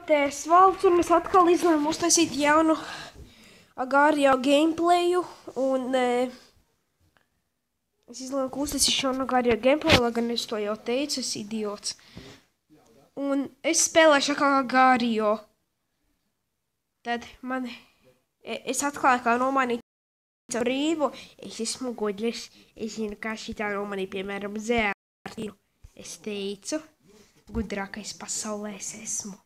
Te Svalds, un mēs atkal izlēmām uztaisīt jaunu Agario gameplayu, un es izlēmu, ka uztaisīšu jaunu Agario gameplayu, lai gan es to jau teicu, es idiots. Un es spēlēšu kā Agario. Tad es atklāju, kā nomainīt brīvu, es esmu gudrs, es zinu, kā šitā nomainīt, piemēram, zērtīnu. Es teicu, gudrākais pasaulē es esmu.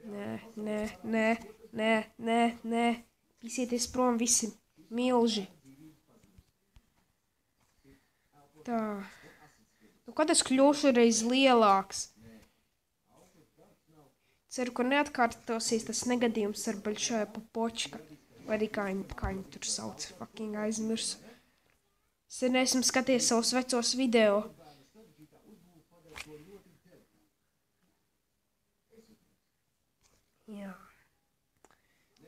Nē. Visieties prom visi milži. Tā. Nu, kad es kļūšu reiz lielāks? Ceru, ka neatkārtosies tas negadījums ar Baļšoja Popočka. Vai arī kā viņu tur sauc, fucking aizmirsu. Es neesmu skaties savus vecos video. Jā.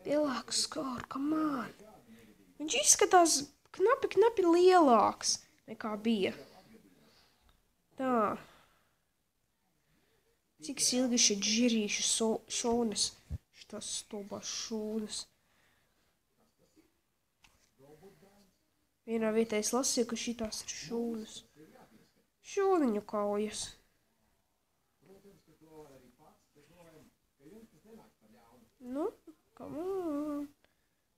Lielāks skor, come on. Viņš izskatās knapi lielāks nekā bija. Tā. Cik ilgi šeit žirīšu šūnas. Šitās stulbās šūnas. Vienā vietā es lasīju, ka šitās ir šūnas. Šūniņu kaujas. Nu, come on.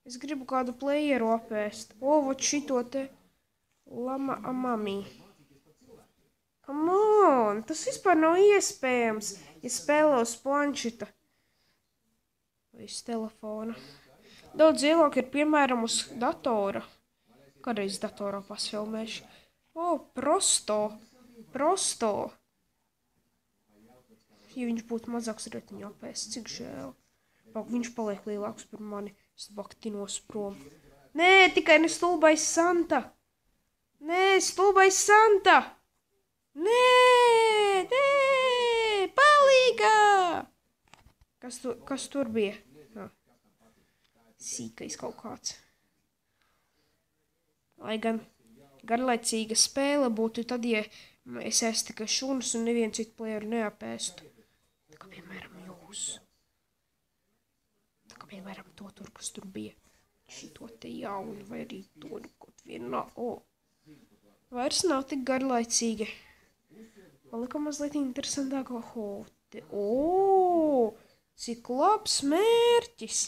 Es gribu kādu playeru apēst. Vot šito te lama amami. Come on, tas vispār nav iespējams, ja spēlē uz planšeta. Vai uz telefona. Daudz ielāk ir, piemēram, uz datora. Kādreiz datorā pasfilmēšu. Prosto. Ja viņš būtu mazāks, varētu viņu apēst, cik žēl. Viņš paliek lielāks par mani. Es baktinos prom. Nē, tikai ne stulbais Santa. Nē, palīgā. Kas tur bija? Sīkais kaut kāds. Lai gan garlaicīga spēle būtu tad, ja es ēstu tikai šūnas un nevienu citu playeru neapēstu. Tā kā, piemēram, jūs. Piemēram, to tur, kas tur bija. Šito te jaunu, vai arī to kaut vienā. Vairs nav tik garlaicīgi. Palika mazliet interesantāko hote. Cik labs mērķis.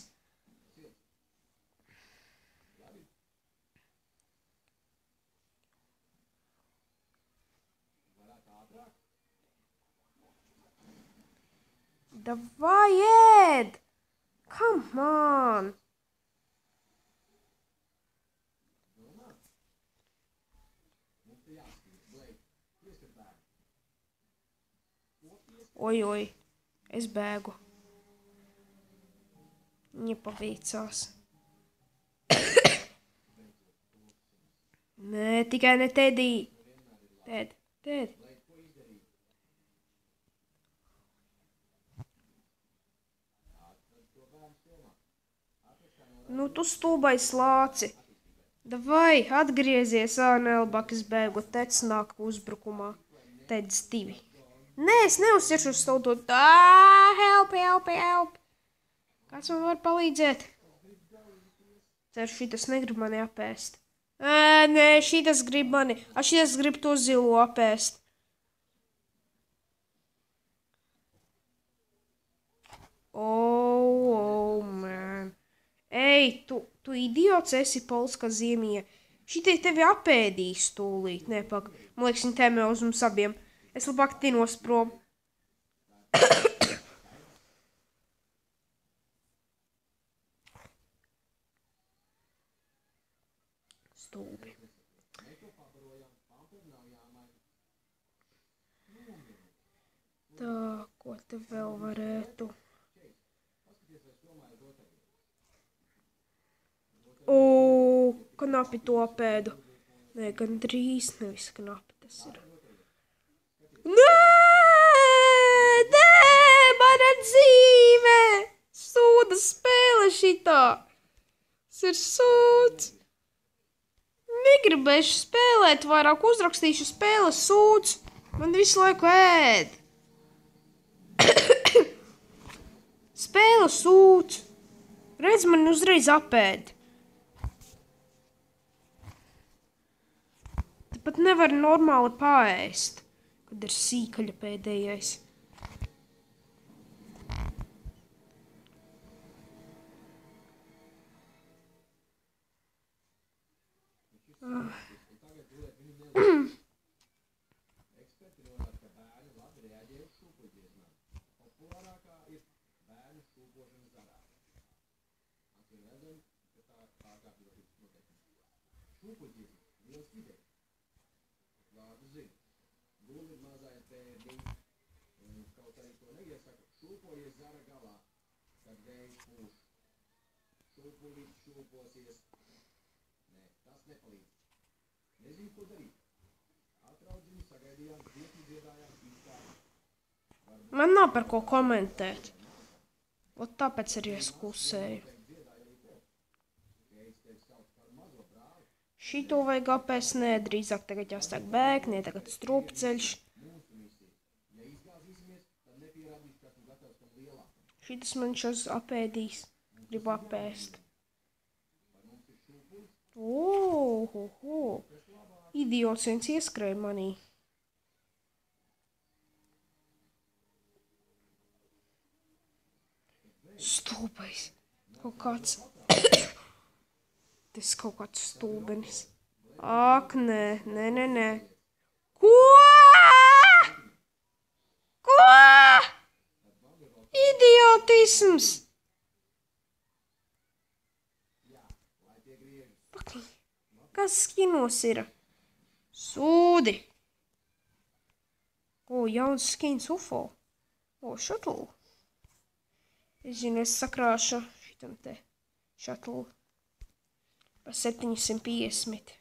Davai ēd! Come on! Oi, es bēgu. Viņa paveicās. Nē, tikai ne Tedī. Ted. Nu, tu stulbais lāci. Davai, atgriezies, Nelbakas bēgu, Teds nāk uzbrukumā. Teds 2. Nē, es neuzsiršu uz savu to. Help. Kāds man var palīdzēt? Ceru, šitas negrib mani apēst. Nē, šitas grib mani. Šitas grib to zilo apēst. Man. Ei, tu idiots esi, Polska Ziemija. Šitie tevi apēdīs tūlīt. Nepag. Man liekas, viņi tēmē uz mums abiem. Es labāk tinos prom. Stulbi. Tā, ko te vēl varētu? Knapi to apēdu. Nē, gan drīz nevis knapi tas ir. Nē, mana dzīve! Sūda spēle šitā. Tas ir sūds. Negribēšu spēlēt vairāk, uzrakstīšu spēles sūds. Man visu laiku ēd. Spēles sūds. Redz, man uzreiz apēd. Pat nevar normāli paēst, kad ir sīkaļa pēdējais. Man nav par ko komentēt. Ot tāpēc arī es klusēju. Šito vajag apēst, nē, drīzāk tagad jāsāk bēgt, nē, tagad strupceļš. Šitas man šos apēdīs. Gribu apēst. Idiots viens ieskrēja manī. Stulbais. Kaut kāds. Tas kaut kāds stulbenis. Ak, nē. Ko? Ko? Idiotisms. Kas skinos ir? Sūdi. Jauns skins UFO. Šatlu. Es zinu, es sakrāšu šitam te šatlu. Pa 750.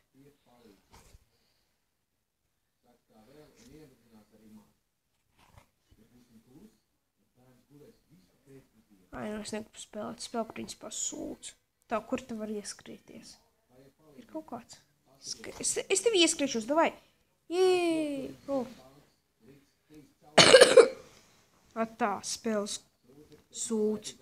Es negribu spēlēt. Spēle principā sūds. Tā, kur tu var ieskrieties? Ir kaut kāds. Es tevi ieskriešos, davai. Jē. Tā, spēles sūds.